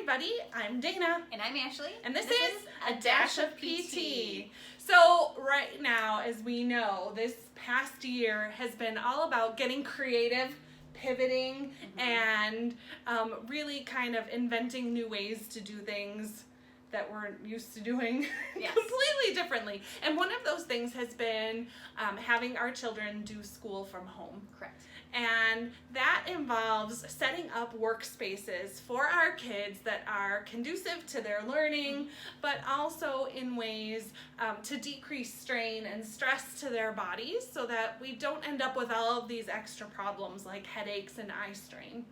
everybody, I'm Dana. And I'm Ashley. And this is A Dash of PT. So right now, as we know, this past year has been all about getting creative, pivoting, and really kind of inventing new ways to do things that we're used to doing completely differently. And one of those things has been having our children do school from home. Correct. And that involves setting up workspaces for our kids that are conducive to their learning, but also in ways to decrease strain and stress to their bodies so that we don't end up with all of these extra problems like headaches and eye strain.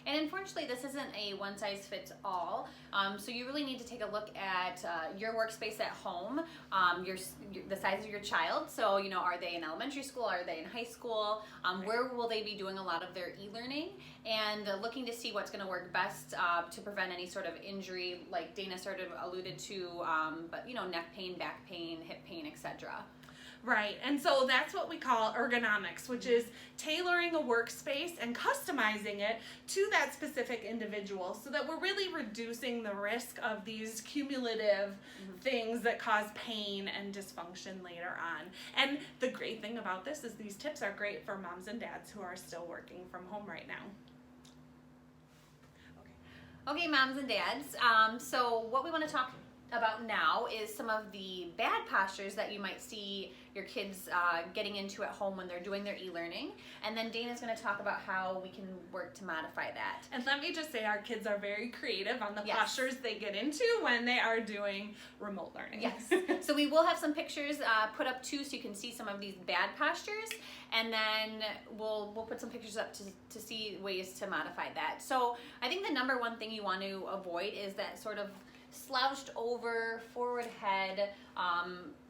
And unfortunately, this isn't a one-size-fits-all. So you really need to take a look at your workspace at home, the size of your child. So, you know, are they in elementary school? Are they in high school? Where will they be doing a lot of their e-learning? And looking to see what's going to work best to prevent any sort of injury, like Dana sort of alluded to, but, you know, neck pain, back pain, hip pain, etc. Right, and so that's what we call ergonomics, which is tailoring a workspace and customizing it to that specific individual so that we're really reducing the risk of these cumulative things that cause pain and dysfunction later on. And the great thing about this is these tips are great for moms and dads who are still working from home right now. Okay, moms and dads, so what we want to talk about now is some of the bad postures that you might see your kids getting into at home when they're doing their e-learning, and then Dana's going to talk about how we can work to modify that. And let me just say, our kids are very creative on the postures they get into when they are doing remote learning. Yes. So we will have some pictures put up too, so you can see some of these bad postures, and then we'll put some pictures up to see ways to modify that. So I think the number one thing you want to avoid is that sort of slouched over, forward head.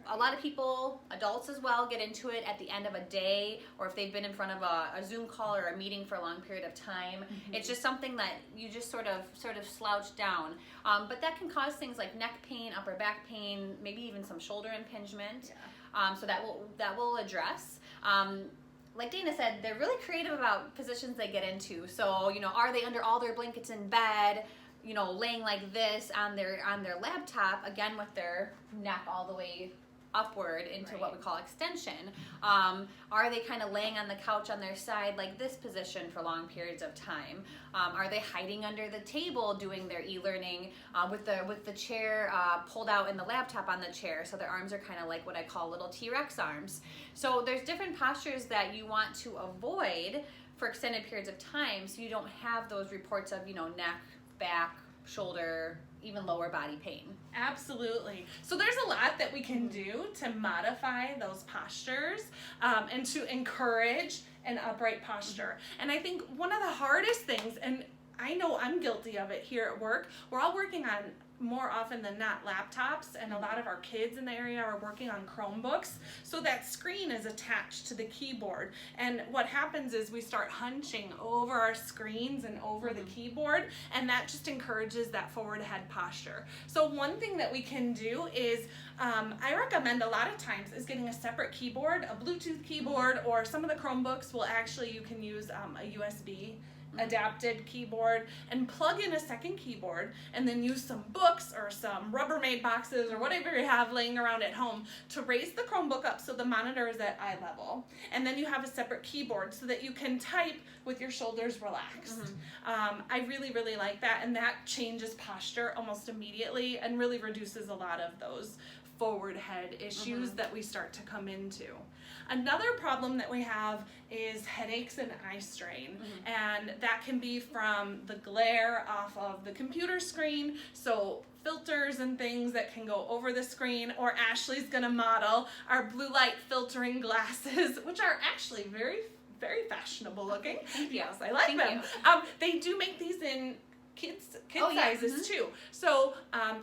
A lot of people, adults as well, get into it at the end of a day, or if they've been in front of a Zoom call or a meeting for a long period of time. It's just something that you just sort of slouch down. But that can cause things like neck pain, upper back pain, maybe even some shoulder impingement. So that will address. Like Dana said, they're really creative about positions they get into. So, you know, are they under all their blankets in bed? You know, laying like this on their laptop, again with their neck all the way upward into what we call extension. Are they kind of laying on the couch on their side like this position for long periods of time? Are they hiding under the table doing their e-learning with the chair pulled out and the laptop on the chair, so their arms are kind of like what I call little T-Rex arms? So there's different postures that you want to avoid for extended periods of time, so you don't have those reports of, you know, neck, back, shoulder, even lower body pain. Absolutely. So there's a lot that we can do to modify those postures and to encourage an upright posture. And I think one of the hardest things, and I know I'm guilty of it here at work, we're all working on, more often than not, laptops, and a lot of our kids in the area are working on Chromebooks, so that screen is attached to the keyboard, and what happens is we start hunching over our screens and over the keyboard, and that just encourages that forward head posture. So one thing that we can do is I recommend a lot of times is getting a separate keyboard, a Bluetooth keyboard, or some of the Chromebooks will actually, you can use a USB adapted keyboard and plug in a second keyboard, and then use some books or some Rubbermaid boxes or whatever you have laying around at home to raise the Chromebook up so the monitor is at eye level, and then you have a separate keyboard so that you can type with your shoulders relaxed. I really like that, and that changes posture almost immediately and really reduces a lot of those forward head issues that we start to come into. Another problem that we have is headaches and eye strain, and that can be from the glare off of the computer screen, so filters and things that can go over the screen, or Ashley's gonna model our blue light filtering glasses, which are actually very fashionable looking. Yes, I like them. They do make these in kid sizes too. So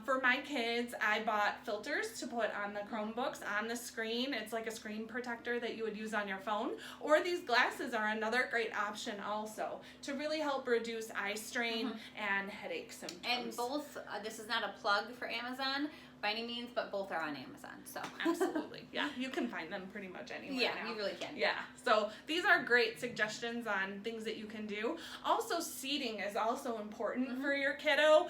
for my kids, I bought filters to put on the Chromebooks on the screen. It's like a screen protector that you would use on your phone. Or these glasses are another great option also to really help reduce eye strain and headache symptoms. And both, this is not a plug for Amazon, by any means, but both are on Amazon. So Absolutely. Yeah, you can find them pretty much anywhere yeah, now. you really can. Yeah, so these are great suggestions on things that you can do. Also, seating is also important for your kiddo.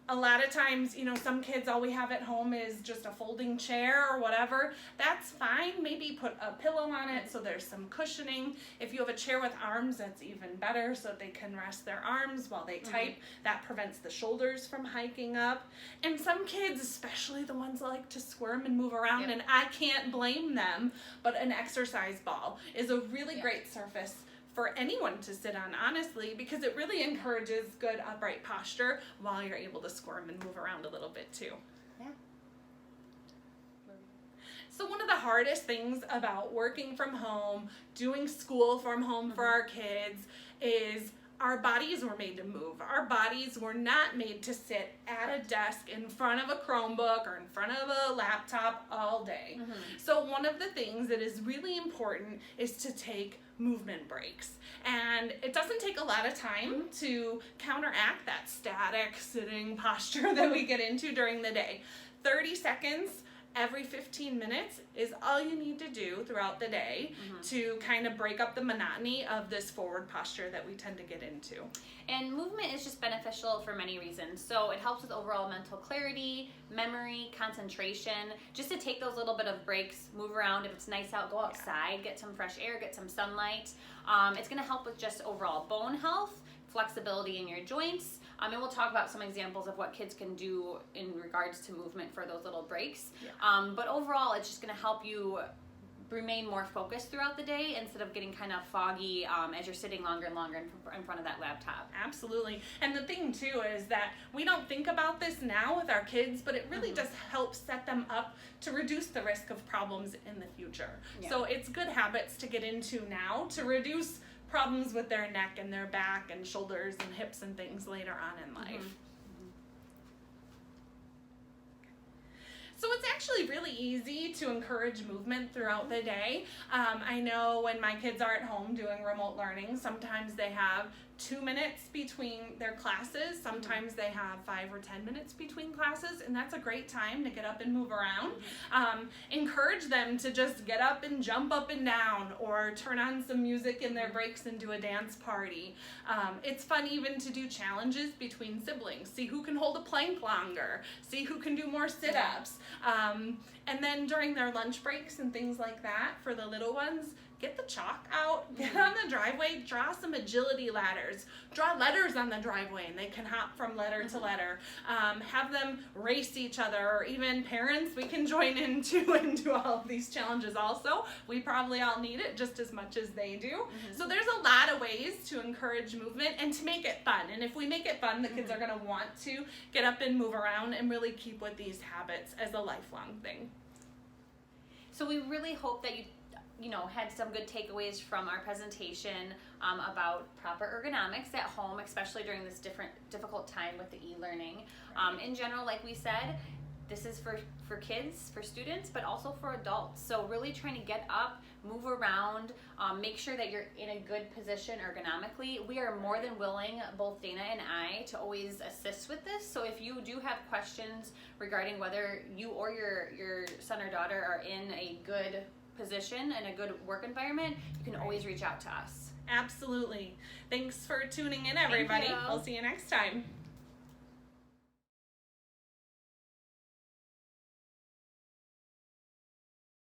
A lot of times, you know, some kids, all we have at home is just a folding chair or whatever. That's fine. Maybe put a pillow on it so there's some cushioning. If you have a chair with arms, that's even better, so that they can rest their arms while they type. That prevents the shoulders from hiking up. And some kids, especially the ones that like to squirm and move around, and I can't blame them, but an exercise ball is a really great surface for anyone to sit on, honestly, because it really encourages good upright posture while you're able to squirm and move around a little bit too. Yeah. So one of the hardest things about working from home, doing school from home for our kids, is our bodies were made to move. Our bodies were not made to sit at a desk in front of a Chromebook or in front of a laptop all day. So one of the things that is really important is to take movement breaks. And it doesn't take a lot of time to counteract that static sitting posture that we get into during the day. 30 seconds every 15 minutes is all you need to do throughout the day to kind of break up the monotony of this forward posture that we tend to get into. And movement is just beneficial for many reasons. So it helps with overall mental clarity, memory, concentration, just to take those little bit of breaks, move around. If it's nice out, go outside, get some fresh air, get some sunlight. It's going to help with just overall bone health, flexibility in your joints. And we'll talk about some examples of what kids can do in regards to movement for those little breaks. But overall, it's just going to help you remain more focused throughout the day instead of getting kind of foggy as you're sitting longer and longer in front of that laptop. Absolutely. And the thing too is that we don't think about this now with our kids, but it really does help set them up to reduce the risk of problems in the future. So it's good habits to get into now to reduce problems with their neck and their back and shoulders and hips and things later on in life. So it's actually really easy to encourage movement throughout the day. I know when my kids are at home doing remote learning, sometimes they have 2 minutes between their classes. Sometimes they have 5 or 10 minutes between classes, and that's a great time to get up and move around. Encourage them to just get up and jump up and down, or turn on some music in their breaks and do a dance party. It's fun even to do challenges between siblings. See who can hold a plank longer. See who can do more sit-ups. And then during their lunch breaks and things like that, for the little ones, get the chalk out, get on the driveway, draw some agility ladders, draw letters on the driveway and they can hop from letter to letter. Have them race each other, or even parents, we can join in too and do all of these challenges also. We probably all need it just as much as they do. So there's a lot of ways to encourage movement and to make it fun. And if we make it fun, the kids are going to want to get up and move around and really keep with these habits as a lifelong thing. So we really hope that you know, had some good takeaways from our presentation about proper ergonomics at home, especially during this difficult time with the e-learning. In general, like we said, this is for kids, for students, but also for adults. So really trying to get up, move around, make sure that you're in a good position ergonomically. We are more than willing, both Dana and I, to always assist with this. So if you do have questions regarding whether you or your son or daughter are in a good position and a good work environment, you can always reach out to us. Absolutely. Thanks for tuning in, everybody. Thank you. We'll see you next time.